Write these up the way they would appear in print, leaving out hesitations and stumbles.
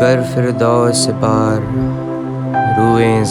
गर फिरदौस पार रूए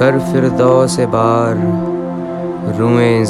गर फिरदौस बार रूए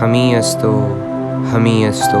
हमी अस्तो हमी अस्तो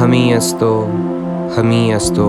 हमी अस्तो हमी अस्तो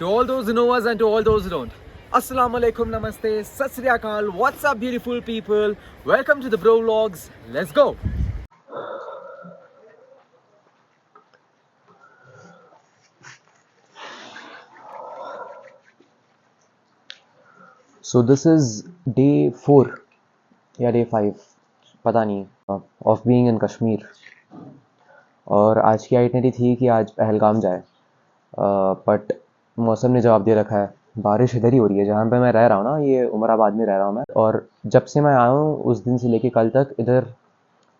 To all those who know us and to all those who don't, Assalamu alaikum, namaste, Sat Sri Akal, what's up beautiful people, welcome to the Bro Vlogs, let's go! So this is day 4 या day 5 पता नहीं of being in Kashmir. और आज की itinerary थी कि आज पहलगाम जाए, बट मौसम ने जवाब दे रखा है। बारिश इधर ही हो रही है जहाँ पे मैं रह रहा हूँ ना, ये उमराबाद में रह रहा हूँ मैं। और जब से मैं आया हूँ उस दिन से लेके कल तक इधर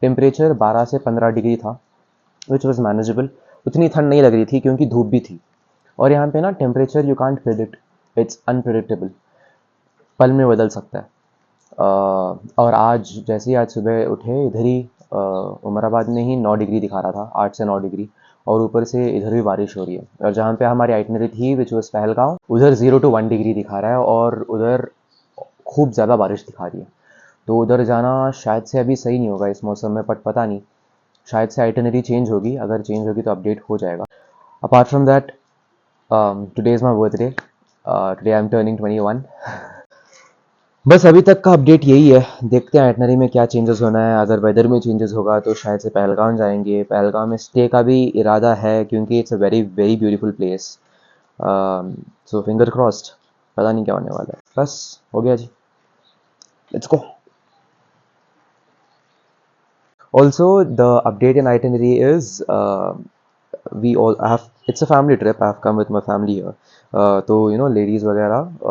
टेम्परेचर 12 से 15 डिग्री था, विच वॉज मैनेजेबल। उतनी ठंड नहीं लग रही थी क्योंकि धूप भी थी। और यहाँ पे ना temperature you can't predict, it's unpredictable, पल में बदल सकता है। और आज जैसे ही आज सुबह उठे इधर ही उमराबाद में ही 9 डिग्री दिखा रहा था, 8 से 9 डिग्री, और ऊपर से इधर भी बारिश हो रही है। और जहाँ पे हमारी आइटनरी थी विच वॉज पहलगांव, उधर 0 to 1 डिग्री दिखा रहा है और उधर खूब ज़्यादा बारिश दिखा रही है। तो उधर जाना शायद से अभी सही नहीं होगा इस मौसम में, बट पता नहीं, शायद से आइटनरी चेंज होगी। अगर चेंज होगी तो अपडेट हो जाएगा। Apart from that, today is my birthday, today I am turning 21। बस अभी तक का अपडेट यही है। देखते हैं आइटनरी में क्या चेंजेस होना है। अगर वेदर में चेंजेस होगा तो शायद से पहलगाम जाएंगे। पहलगाम में स्टे का भी इरादा है क्योंकि it's a very very beautiful place. So finger crossed, पता नहीं क्या होने वाला है। बस हो गया जी, let's go. Also, the update in itinerary is we all have, it's a family trip. I have come with my family here. तो you know ladies वगैरह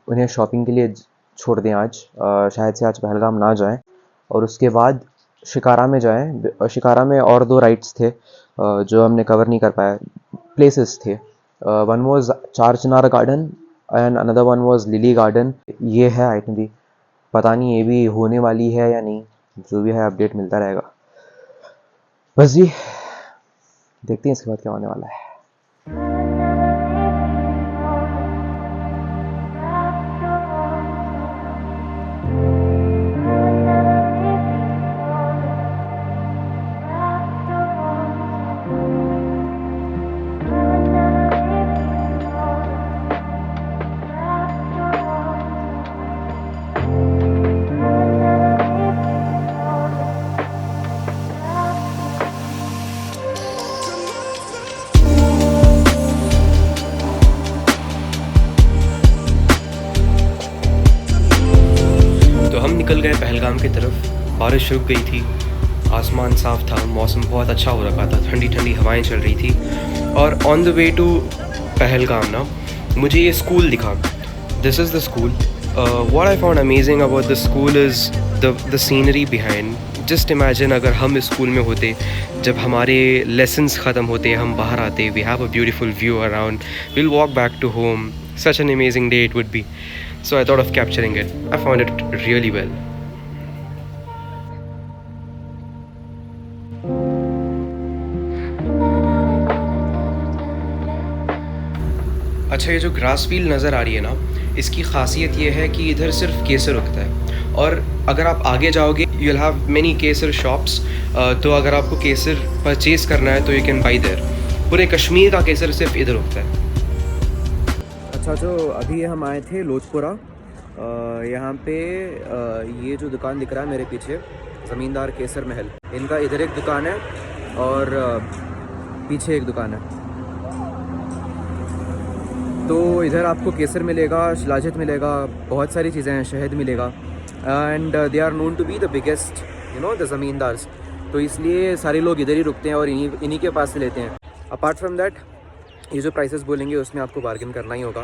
उन्हें शॉपिंग के लिए छोड़ दें आज। शायद से आज पहलगाम ना जाएं और उसके बाद शिकारा में जाएं। शिकारा में और 2 राइड्स थे जो हमने कवर नहीं कर पाए। प्लेसेस थे, one was Char Chinar garden and another one was lily garden. ये है आइटनरी, पता नहीं ये भी होने वाली है या नहीं। जो भी है अपडेट मिलता रहेगा। बस जी, देखते हैं इसके बाद क्या होने वाला है। निकल गए पहलगाम की तरफ। बारिश रुक गई थी, आसमान साफ था, मौसम बहुत अच्छा हो रखा था, ठंडी ठंडी हवाएं चल रही थी। और on the way to Pahalgam ना मुझे ये स्कूल दिखा। This is the school. What I found amazing about the school is the scenery behind. Just imagine अगर हम इस स्कूल में होते, जब हमारे लेसन्स ख़त्म होते, हम बाहर आते, we have a beautiful view around, will walk back to home. Such an amazing day it would be. So I thought of capturing it. I found it really well. अच्छा, ये जो ग्रास फील्ड नज़र आ रही है ना, इसकी खासियत ये है कि इधर सिर्फ केसर उगता है। और अगर आप आगे जाओगे you will have many Kesar shops. तो अगर आपको केसर परचेज़ करना है तो यू कैन बाई देयर। पूरे कश्मीर का केसर सिर्फ इधर उगता है। अच्छा, जो अभी हम आए थे लोजपुरा, यहाँ पे ये जो दुकान दिख रहा है मेरे पीछे, ज़मींदार केसर महल, इनका इधर एक दुकान है और पीछे एक दुकान है। तो इधर आपको केसर मिलेगा, शिलाजित मिलेगा, बहुत सारी चीज़ें हैं, शहद मिलेगा। And they are known to be the biggest, you know, the zamindars. तो इसलिए सारे लोग इधर ही रुकते हैं और इन्हीं के पास से लेते हैं। अपार्ट फ्रॉम दैट ये जो प्राइसेस बोलेंगे उसमें आपको बार्गेन करना ही होगा,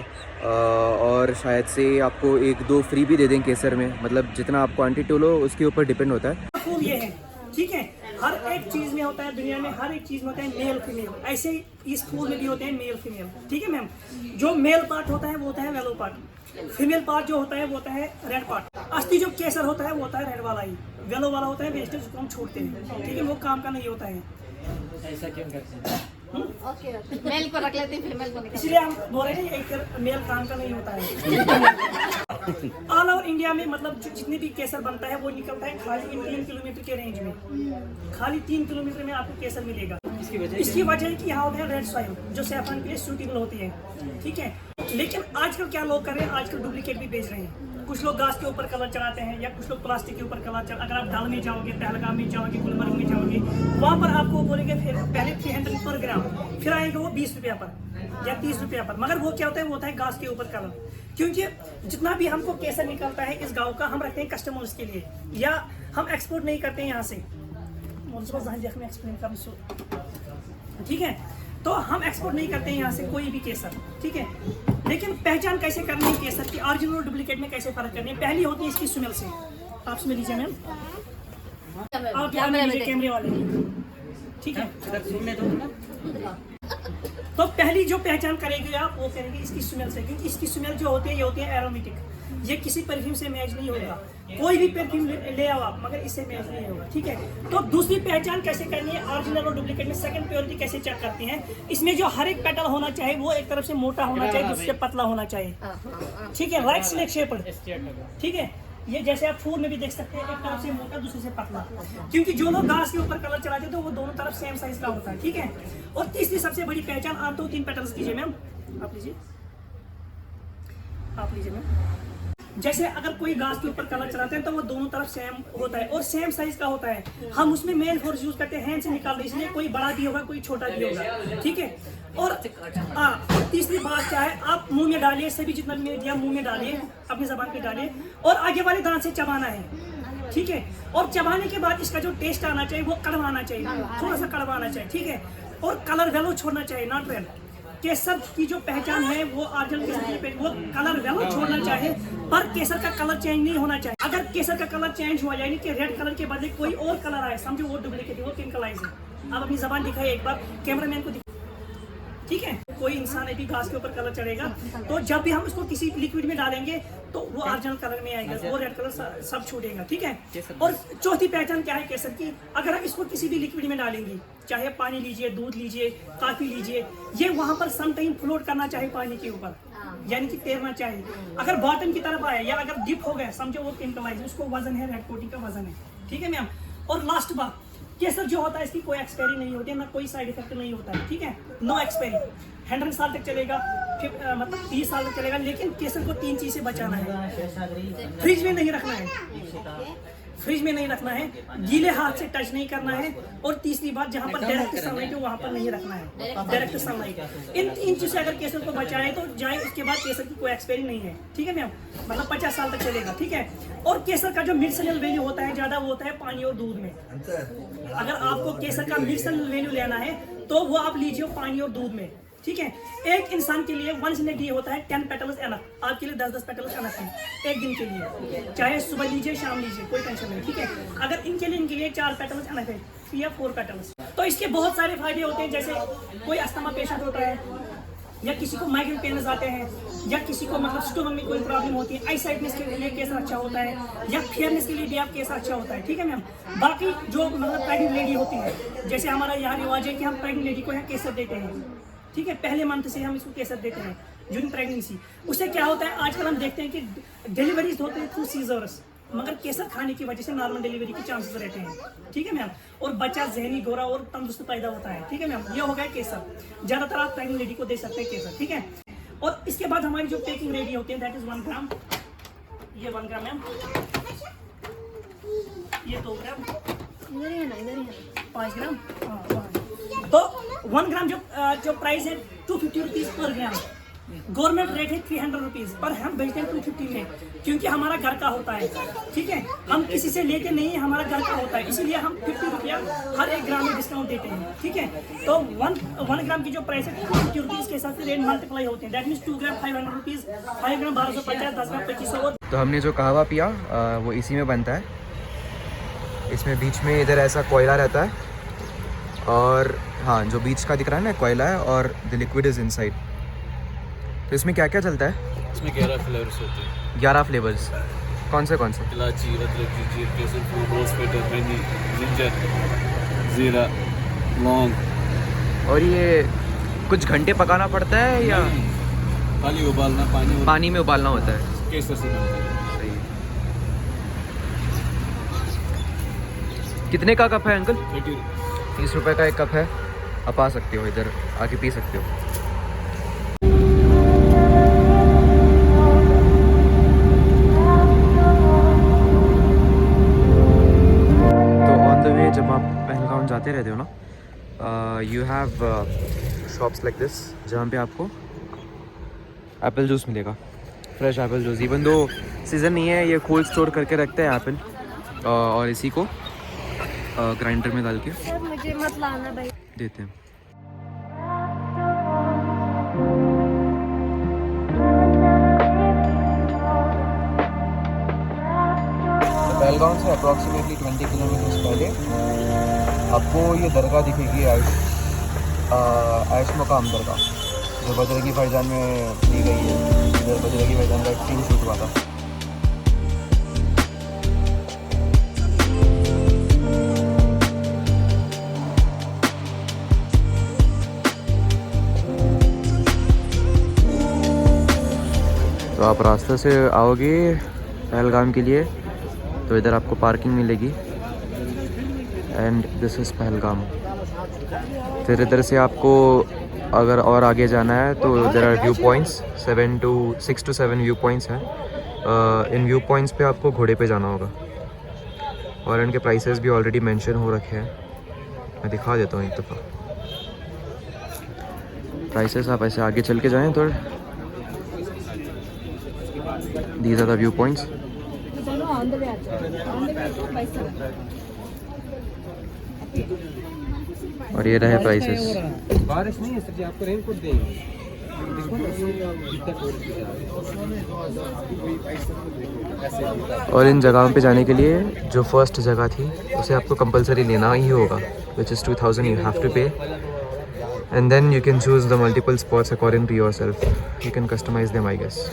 और शायद से आपको 1-2 फ्री भी दे दें केसर में, मतलब जितना आप क्वांटिटी लो उसके ऊपर डिपेंड होता है। फूल ये है, ठीक है। हर एक चीज में होता है, दुनिया में हर एक चीज में होता है मेल फीमेल, ऐसे ही इस फूल में भी होते हैं मेल फीमेल, ठीक है मैम। जो मेल पार्ट होता है वो होता है येलो पार्ट, फीमेल पार्ट जो होता है वो होता है रेड पार्ट। असली जो केसर होता है वो होता है रेड वाला ही, येलो वाला होता है वेस्टेज, उसको हम छोड़ते हैं, ठीक है। वो काम का नहीं होता है। ऐसा क्यों करते हैं? ओके मेल को रख लेते हैं, फीमेल को निकाल, इसलिए हम बोल रहे हैं एक मेल काम का नहीं होता है। ऑल ओवर इंडिया में मतलब जितने भी केसर बनता है वो निकलता है खाली 3 किलोमीटर के रेंज में, खाली 3 किलोमीटर में आपको केसर मिलेगा। इसकी वजह है कि यहाँ होता है रेड सॉइल जो सैफरन के लिए सूटेबल होती है, ठीक है। लेकिन आजकल क्या लोग कर रहे हैं, आजकल डुप्लीकेट भी बेच रहे हैं। कुछ लोग घास के ऊपर कलर चढ़ाते हैं या कुछ लोग प्लास्टिक के ऊपर कलर अगर आप डाल में जाओगे, पहलगाम में जाओगे, गुलमर्ग में जाओगे, वहाँ पर आपको बोलेंगे फिर पहले 300 पर ग्राम, फिर आएगा वो 20 रुपया पर या 30 रुपया पर। मगर वो क्या होता है, वो होता है घास के ऊपर कलर। क्योंकि जितना भी हमको केसर निकलता है इस गाँव का, हम रखते हैं कस्टमर्स के लिए, या हम एक्सपोर्ट नहीं करते हैं यहाँ से, ठीक है। तो हम एक्सपोर्ट नहीं करते हैं यहाँ से कोई भी केसर, ठीक है। लेकिन पहचान कैसे करनी है केसर की, ओरिजिनल और डुप्लीकेट में कैसे फर्क करनी है। पहली होती है इसकी स्मेल से। आप स्मेल लीजिए मैम, आप ध्यान में लीजिए कैमरे वाले की, ठीक है। तो पहली जो पहचान करेंगे आप वो करेंगे इसकी स्मेल से, क्योंकि इसकी स्मेल जो होती है ये होती है एरोमेटिक, ये किसी परफ्यूम से मैच नहीं होगा। कोई भी परफ्यूम ले आओ आप, मगर इससे मैच नहीं होगा, ठीक है। तो दूसरी पहचान कैसे करनी है, ओरिजिनल और डुप्लीकेट में सेकंड प्योरिटी कैसे चेक करते हैं। इसमें जो हर एक पेटल होना चाहिए वो एक तरफ से मोटा होना चाहिए, दूसरे पतला होना चाहिए, ठीक है। राइट स्नेक शेपर्ड, ठीक है। ये जैसे आप फूल में भी देख सकते हैं, एक तरफ से मोटा दूसरे से पतला, क्योंकि जो लोग घास के ऊपर कलर चलाते हैं तो वो दोनों तरफ सेम साइज का होता है, ठीक है। और तीसरी सबसे बड़ी पहचान, आप तो 3 पेटल्स कीजिए मैम, आप लीजिए, आप लीजिए मैम। जैसे अगर कोई घास के ऊपर कलर चलाते हैं तो वो दोनों तरफ सेम होता है और सेम साइज का होता है। हम उसमें मेल फोर्स यूज करते हैं, हैंड से निकालते हैं, इसलिए कोई बड़ा भी होगा कोई छोटा भी होगा, ठीक है। और तीसरी बात क्या है, आप मुंह में डालिए, सभी जितना भी मैंने दिया मुंह में डालिए, अपनी जबान पे डालिए और आगे वाले दांत से चबाना है, ठीक है। और चबाने के बाद इसका जो टेस्ट आना चाहिए वो कड़वा आना चाहिए, थोड़ा सा कड़वा आना चाहिए, ठीक है। और कलर वेलो छोड़ना चाहिए, नॉट रेड। केसर की जो पहचान है वो ओरिजिनल केसर की वो कलर वेलो छोड़ना चाहिए, पर केसर का कलर चेंज नहीं होना चाहिए। अगर केसर का कलर चेंज हुआ यानी कि रेड कलर के बदले कोई और कलर आए, समझो वो डुप्लीकेट है, वो केमिकलाइज है। आप अपनी जबान दिखाइए एक बार कैमरामैन को, ठीक है। कोई इंसान अभी घास के ऊपर कलर चढ़ेगा तो जब भी हम उसको किसी लिक्विड में डालेंगे तो वो ओरिजिनल कलर में आएगा, वो रेड कलर सब छूटेगा, ठीक है। और चौथी पहचान क्या है केसर की, अगर हम इसको किसी भी लिक्विड में डालेंगे, चाहे पानी लीजिए, दूध लीजिए, कॉफी लीजिए, ये वहां पर सम टाइम फ्लोट करना चाहिए पानी के ऊपर, यानी कि तैरना चाहिए। अगर बॉटम की तरफ आया या अगर डिप हो गया, समझो वो केमिकलाइज, उसको वजन है, रेड कोटिंग का वजन है, ठीक है मैम। और लास्ट बात, केसर जो होता है इसकी कोई एक्सपायरी नहीं होती है, ना कोई साइड इफेक्ट नहीं होता है, ठीक है। नो एक्सपायरी, 100 साल तक चलेगा, फिर मतलब 30 साल तक चलेगा। लेकिन केसर को 3 चीज़ से बचाना है, फ्रिज में नहीं रखना है, फ्रिज में नहीं रखना है, गीले हाथ से टच नहीं करना है, और तीसरी बात जहाँ पर डायरेक्ट सनलाइट हो वहाँ पर नहीं रखना है, डायरेक्ट सनलाइट। इन 3 चीज़ से अगर केसर को बचाएं तो जाए, उसके बाद केसर की कोई एक्सपायरी नहीं है, ठीक है मैम, मतलब 50 साल तक चलेगा, ठीक है। और केसर का जो मेडिसिनल वैल्यू होता है ज़्यादा, वो होता है पानी और दूध में। अगर आपको केसर का मेडिसिनल वैल्यू लेना है तो वो आप लीजिए पानी और दूध में, ठीक है। एक इंसान के लिए वंस इन ए डे होता है 10 पेटल्स एनफ, आपके लिए 10-10 पेटल्स एनफ है एक दिन के लिए, चाहे सुबह लीजिए शाम लीजिए, कोई टेंशन नहीं, ठीक है। अगर इनके लिए 4 पेटल्स एनफ है या 4 पेटल्स। तो इसके बहुत सारे फायदे होते हैं, जैसे कोई अस्थमा पेशेंट होता है, या किसी को माइग्रेन पेन्स आते हैं, या किसी को मतलब स्टोमक में कोई प्रॉब्लम होती है, आई साइटनेस के लिए केसर अच्छा होता है, या फेयरनेस के लिए भी आप केसर अच्छा होता है, ठीक है मैम। बाकी जो मतलब प्रेग्नेंट लेडी होती है, जैसे हमारा यहाँ रिवाज है कि हम प्रेग्नेंट लेडी को यहाँ केसर देते हैं, ठीक है। पहले मंथ से हम इसको केसर देते हैं ड्यूरिंग प्रेगनेंसी। उससे क्या होता है, आजकल हम देखते हैं कि डिलीवरीज होते हैं थ्रू सीजर्स, मगर केसर खाने की वजह से नॉर्मल डिलीवरी के चांसेस रहते हैं, ठीक है मैम। और बच्चा जहनी गोरा और तंदुरुस्त पैदा होता है, ठीक है मैम। ये हो गया केसर, ज़्यादातर आप प्रेग्नेंट लेडी को दे सकते हैं केसर, ठीक है। और इसके बाद हमारी जो पैकिंग रेडी होती है दैट इज 1 ग्राम, ये 1 ग्राम मैम, ये 2 ग्राम, इधर ही है ना, इधर ही है 5 ग्राम, हाँ। तो 1 ग्राम जो प्राइस है 250 रुपीज़ पर ग्राम, गवर्नमेंट रेट है 300 रुपीज, पर हम बेचते हैं 250 में, क्योंकि हमारा घर का होता है। ठीक है, हम किसी से लेके नहीं, हमारा घर का होता है, इसीलिए हम 50 रुपया हर 1 ग्राम में डिस्काउंट देते हैं। ठीक है, तो 1 ग्राम की जो प्राइस है 250 रुपीज के हिसाब से रेट मल्टीप्लाई होते हैं। दैट मीन्स 2 ग्राम 500 रुपीज, 5 ग्राम 1250, 10 ग्राम 2500। तो हमने जो कहवा पिया वो इसी में बनता है। इसमें बीच में इधर ऐसा कोयला रहता है, और हाँ, जो बीच का दिख रहा है ना कोयला है, और द लिक्विड इज़ इनसाइड। तो इसमें क्या क्या चलता है? इसमें 11 फ्लेवर्स होते हैं। 11 फ्लेवर्स। कौन से कौन से? इलायची, अदरक, जीर, केसर फूल, रोज पेटर, मेहंदी, जिंजर, जीरा, लौंग। और ये कुछ घंटे पकाना पड़ता है या खाली उबालना, पानी में उबालना होता है? केसर से बनता है। सही। कितने का कप है अंकल? 30 रुपए का एक कप है। आप आ सकते हो, इधर आके पी सकते हो। जब आप पहलगाम जाते रहते हो ना, you have shops like this, जहाँ पे आपको एप्पल जूस मिलेगा, fresh Apple juice. Even though season नहीं है, ये कोल्ड स्टोर करके रखते हैं एप्पल, और इसी को ग्राइंडर में डाल के सर मुझे मत लाना भाई। देते हैं। पहलगाम से अप्रॉक्सीमेटली 20 किलोमीटर्स पहले आपको ये दरगाह दिखेगी, आयश मकाम दरगाह, जो बजरंगी भाईजान में दी गई है। इधर बजरंगी भाईजान का एक सीन शूट हुआ था। तो आप रास्ते से आओगे पहलगाम के लिए, तो इधर आपको पार्किंग मिलेगी, एंड दिस इज़ पहलगाम। फिर इधर से आपको अगर और आगे जाना है तो there are view points, 6 to 7 view points हैं। इन व्यू पॉइंट्स पे आपको घोड़े पे जाना होगा, और इनके प्राइसेस भी ऑलरेडी मेंशन हो रखे हैं। मैं दिखा देता हूँ एक दफ़ा प्राइसेस। आप ऐसे आगे चल के जाएँ थोड़े। These are the view points. और ये रहे प्राइसेस। बारिश नहीं है सर जी, आपको रेनकोट देंगे। और इन जगहों पे जाने के लिए जो फर्स्ट जगह थी उसे आपको कंपलसरी लेना ही होगा, which is 2000 you have to pay, and then you can choose the multiple spots according to your self. You can customise them I guess.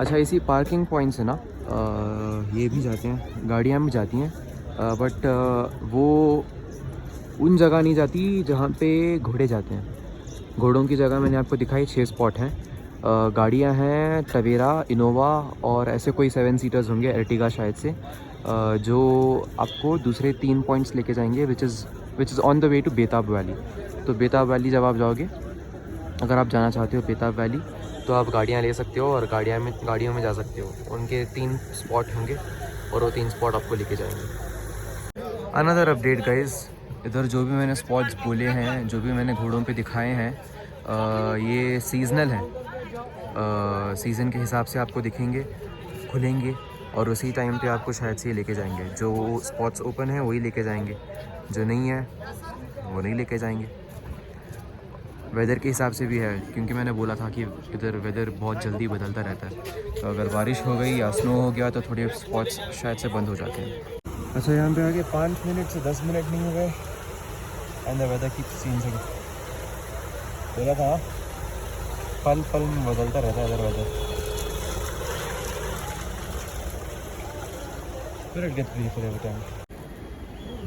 अच्छा, इसी पार्किंग पॉइंट से ना ये भी जाते हैं, गाड़ियाँ भी जाती हैं, बट वो उन जगह नहीं जाती जहाँ पे घोड़े जाते हैं। घोड़ों की जगह मैंने आपको दिखाई 6 स्पॉट हैं। गाड़ियाँ हैं टवेरा, इनोवा, और ऐसे कोई 7 सीटर्स होंगे, एर्टिगा शायद से, जो आपको दूसरे 3 पॉइंट्स लेके जाएंगे, which is on the way to Betaab valley. तो बेताब वैली जब आप जाओगे, अगर आप जाना चाहते हो बेताब वैली, तो आप गाड़ियाँ ले सकते हो और गाड़ियों में जा सकते हो। उनके 3 स्पॉट होंगे और वो 3 स्पॉट आपको लेके जाएंगे। अनदर अपडेट गाइस, इधर जो भी मैंने स्पॉट्स बोले हैं, जो भी मैंने घोड़ों पे दिखाए हैं, ये सीजनल हैं। सीज़न के हिसाब से आपको दिखेंगे, खुलेंगे, और उसी टाइम पे आपको शायद से लेके जाएंगे। जो स्पॉट्स ओपन हैं वही लेके जाएंगे, जो नहीं है वो नहीं लेके जाएंगे। वेदर के हिसाब से भी है, क्योंकि मैंने बोला था कि इधर वेदर बहुत जल्दी बदलता रहता है। तो अगर बारिश हो गई या स्नो हो गया तो थोड़े स्पॉट्स शायद से बंद हो जाते हैं। अच्छा, यहाँ पे आगे 5 मिनट से 10 मिनट नहीं हो गए, एंड द वेदर की सीन से बोला था पल पल में बदलता रहता है इधर वेदर। फिर it gets briefer every time.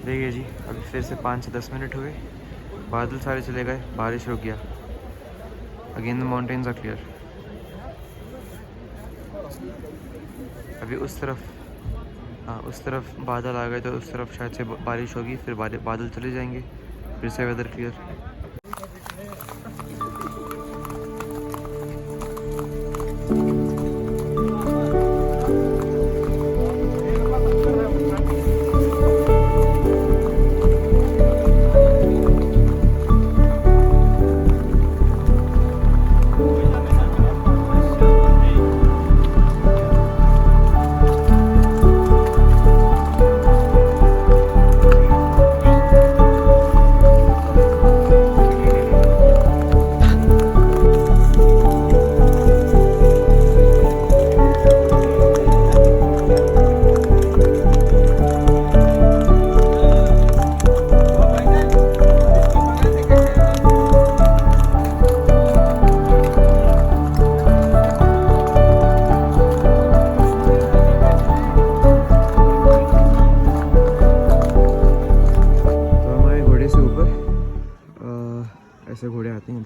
देखिए जी, अभी फिर से 5 से 10 मिनट हुए, बादल सारे चले गए, बारिश रुक गया। Again the mountains are clear. अभी उस तरफ, हाँ उस तरफ बादल आ गए, तो उस तरफ शायद से बारिश होगी, फिर बादल चले जाएंगे, फिर से वेदर क्लियर।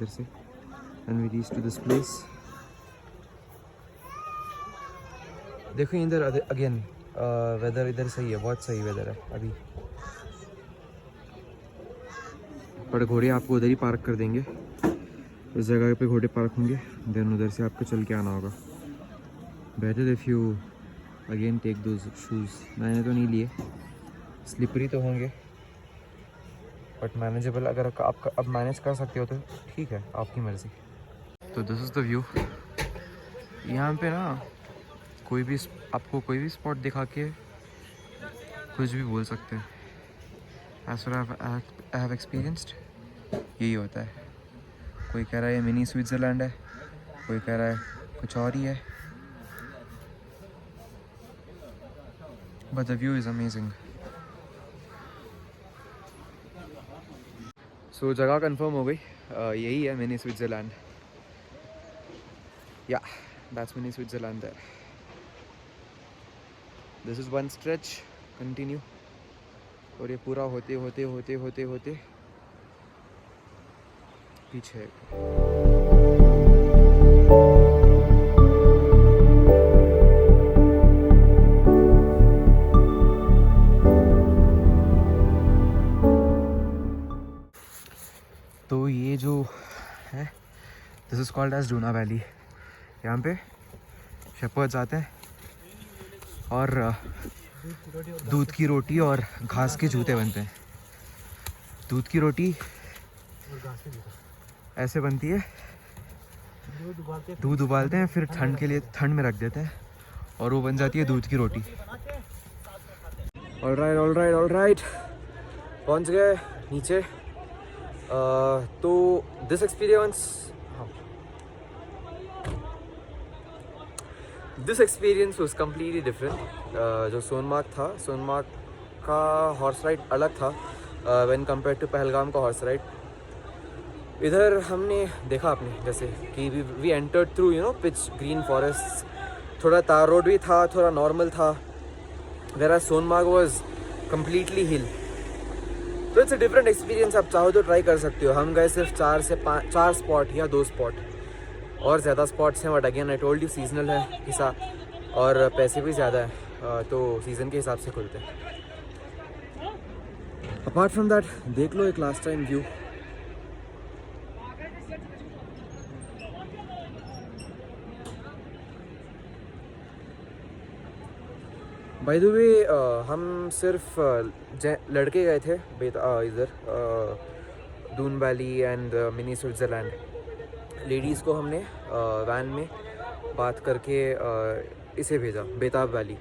से and we reach to this place. देखो इधर अगेन वेदर इधर सही है, बहुत सही वेदर है अभी। पर घोड़े आपको उधर ही पार्क कर देंगे, उस जगह पे घोड़े पार्क होंगे, देन उधर से आपको चल के आना होगा। Better if you again take those shoes. मैंने तो नहीं लिए, स्लिपरी तो होंगे बट मैनेजेबल। अगर आप अब मैनेज कर सकते हो तो ठीक है, आपकी मर्ज़ी। तो दिस इज़ द व्यू। यहाँ पे ना कोई भी आपको कोई भी स्पॉट दिखा के कुछ भी बोल सकते हैं। As far I have experienced यही होता है। कोई कह रहा है ये मिनी स्विट्ज़रलैंड है, कोई कह रहा है कुछ और ही है, but the view is amazing. So जगह कंफर्म हो गई, यही है मिनी स्विट्ज़रलैंड। या that's mini Switzerland there. This is one stretch continue, और ये पूरा होते होते होते होते होते पीछे। तो ये जो है दिस इज़ कॉल्ड एज डूना वैली। यहाँ पे शेपर्ड्स आते हैं और दूध की रोटी और घास के जूते बनते हैं। दूध की रोटी ऐसे बनती है, दूध उबालते हैं, फिर ठंड के लिए ठंड में रख देते हैं और वो बन जाती है दूध की रोटी। ऑलराइट पहुंच गए नीचे। तो this experience was completely different. जो सोनमार्ग था, सोनमार्ग का हॉर्स राइड अलग था व्हेन कंपेयर टू पहलगाम का हॉर्स राइड। इधर हमने देखा आपने जैसे कि we entered through pitch green forest, थोड़ा तार रोड भी था, थोड़ा नॉर्मल था। Where Sonmarg was completely hill. तो इट्स अ डिफरेंट एक्सपीरियंस। आप चाहो तो ट्राई कर सकते हो। हम गए सिर्फ 4 स्पॉट या 2 स्पॉट, और ज़्यादा स्पॉट्स हैं but again I told you seasonal है हिस्सा और पैसे भी ज़्यादा है, तो सीज़न के हिसाब से खुलते हैं। अपार्ट फ्रॉम दैट देख लो एक last time view. By the way हम सिर्फ लड़के गए थे इधर Doon valley and mini Switzerland. Ladies को हमने वैन में बात करके इसे भेजा, बेताब वैली।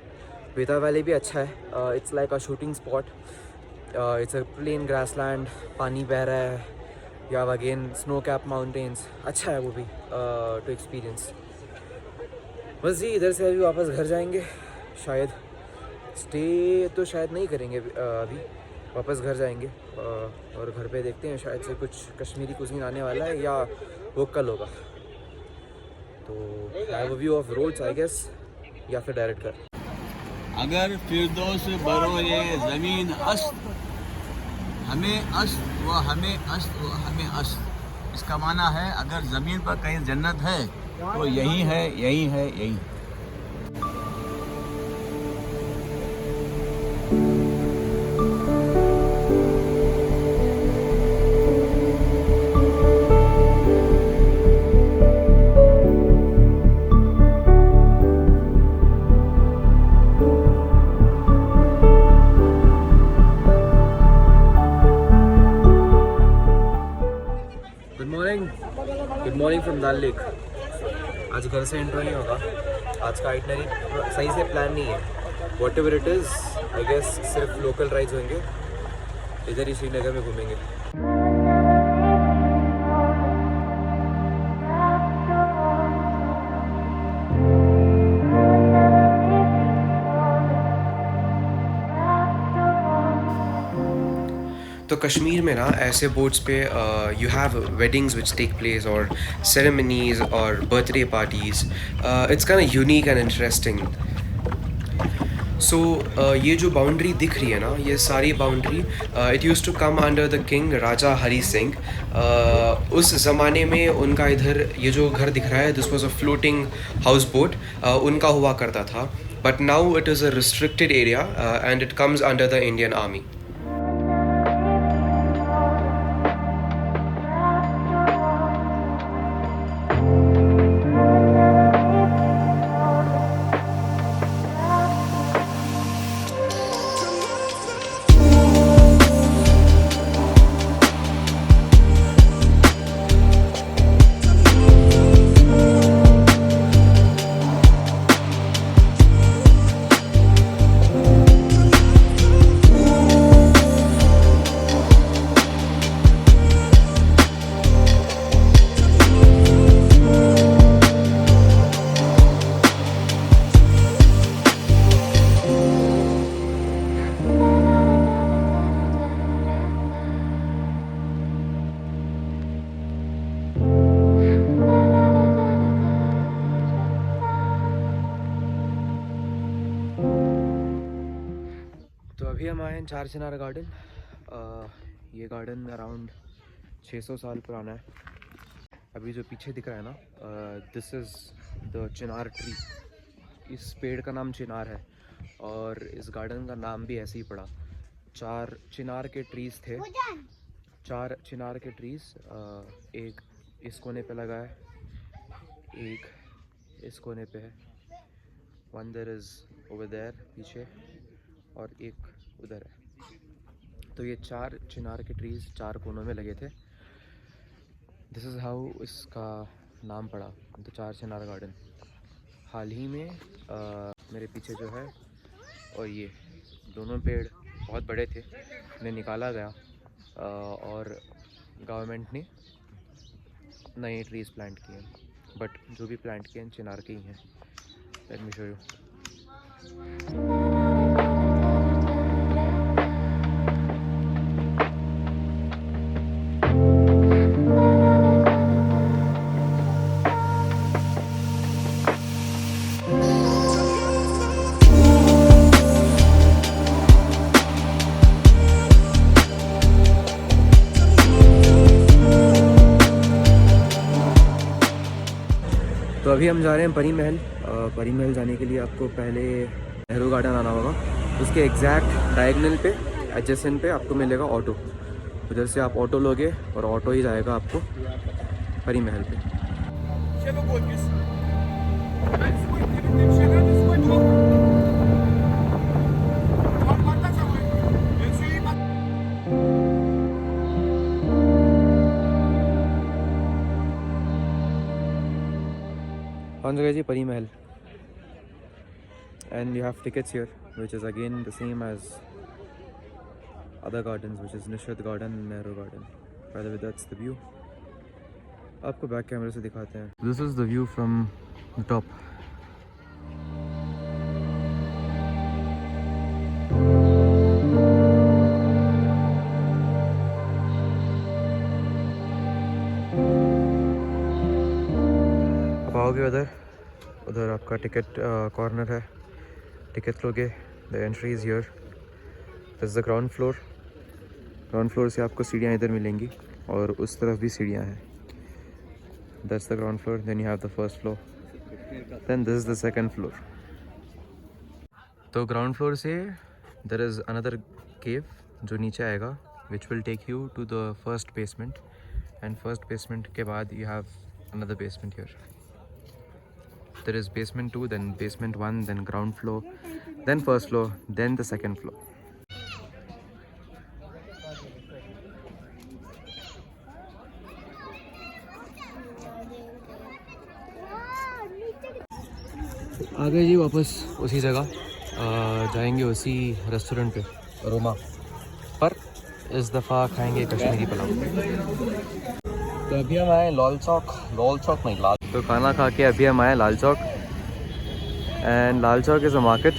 बेताब वैली भी अच्छा है। It's like a shooting spot. It's a plain grassland, पानी बह रहा है, या अगेन स्नो कैप माउंटेन्स। अच्छा है वो भी टू एक्सपीरियंस। बस जी इधर से अभी वापस घर जाएंगे, शायद स्टे तो शायद नहीं करेंगे अभी, वापस घर जाएंगे और घर पे देखते हैं, शायद से कुछ कश्मीरी कुजीन आने वाला है या वो कल होगा। तो have a view of roads I guess, या फिर डायरेक्ट घर। अगर फिरदौस बरोए ज़मीन अस्त, हमें अस्त व हमें अस्त व हमें अस्त। इसका माना है अगर ज़मीन पर कहीं जन्नत है तो यही है, यही है, यही। Good morning from dal lake. आज घर से एंटर नहीं होगा, आज का आइटनरी सही से प्लान नहीं है। Whatever it is I guess सिर्फ लोकल राइड्स होंगे, इधर ही श्रीनगर में घूमेंगे। तो कश्मीर में ना ऐसे बोट्स पे you have weddings which take place और सेरेमनीज और birthday parties. It's kind of unique and interesting. So ये जो बाउंड्री दिख रही है ना, ये सारी boundary it use to come under the king Raja Hari Singh. उस ज़माने में उनका इधर ये जो घर दिख रहा है, this was a floating house boat, उनका हुआ करता था। But now it is a restricted area and it comes under the Indian army. तो अभी हम आए हैं चार चिनार गार्डन। ये गार्डन अराउंड 600 साल पुराना है। अभी जो पीछे दिख रहा है ना, this is the Chinar tree. इस पेड़ का नाम चिनार है और इस गार्डन का नाम भी ऐसे ही पड़ा। 4 चिनार के ट्रीज़ थे, 4 चिनार के ट्रीज़, एक इस कोने पे लगा है, एक इस कोने पे है, one there is over there पीछे, और एक उधर है। तो ये 4 चिनार के ट्रीज़ 4 कोनों में लगे थे। दिस इज़ हाउ इसका नाम पड़ा, द 4 चिनार गार्डन। हाल ही में मेरे पीछे जो है और ये दोनों पेड़ बहुत बड़े थे, इन्हें निकाला गया और गवर्नमेंट ने नए ट्रीज़ प्लांट किए, बट जो भी प्लांट किए हैं चिनार के ही हैं। Let me show you. तो अभी हम जा रहे हैं परी महल। परी महल जाने के लिए आपको पहले नेहरू गार्डन आना होगा। उसके एग्जैक्ट डायगोनल पे, एडजेसेंट पे आपको मिलेगा ऑटो। उधर से आप ऑटो लोगे और ऑटो ही जाएगा आपको परी महल पे। पहुंच गए जी परी महल, and you have tickets here, which is again the same as other gardens, which is Nishad Garden and Nehru Garden. By the way, that's the view. आपको बैक कैमरे से दिखाते हैं। This is the view from the top. आओगे उधर आपका ticket corner है, ticket लोगे। The entry is here, this is the ground floor. Ground floor से आपको सीढ़ियाँ इधर मिलेंगी और उस तरफ भी सीढ़ियाँ हैं। That's the ground floor, then you have the first floor, then this is the second floor. तो ग्राउंड फ्लोर से देयर इज़ अनदर केव जो नीचे आएगा, which will take you to the first basement, and first basement के बाद you have another basement here. There is basement 2, then basement 1, then ground floor, then first floor, then the second floor. आ गए जी वापस उसी जगह, जाएंगे उसी restaurant पे, रोमा, पर इस दफ़ा खाएंगे कश्मीरी पुलाव। तो अभी हम आए लाल चौक नहीं, लाल। तो खाना खा के अभी हम आए Lal Chowk, and Lal Chowk is a market.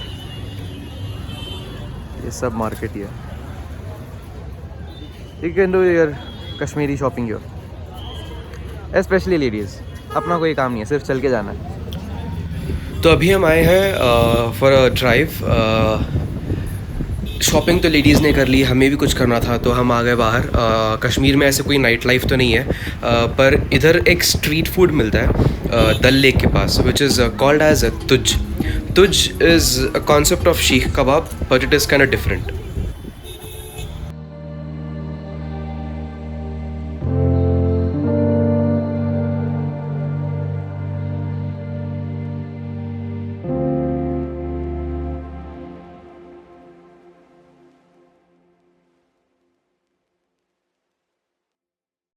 ये सब मार्केट ही है। You can do your Kashmiri shopping your, specially ladies. अपना कोई काम नहीं है, सिर्फ चल के जाना है। तो अभी हम आए हैं फॉर अ ड्राइव। शॉपिंग तो लेडीज़ ने कर ली, हमें भी कुछ करना था तो हम आ गए बाहर। कश्मीर में ऐसे कोई नाइट लाइफ तो नहीं है, पर इधर एक स्ट्रीट फूड मिलता है डल लेक के पास, विच इज़ कॉल्ड एज तुज। तुज is a concept of Sikh kebab, but it is kind of different.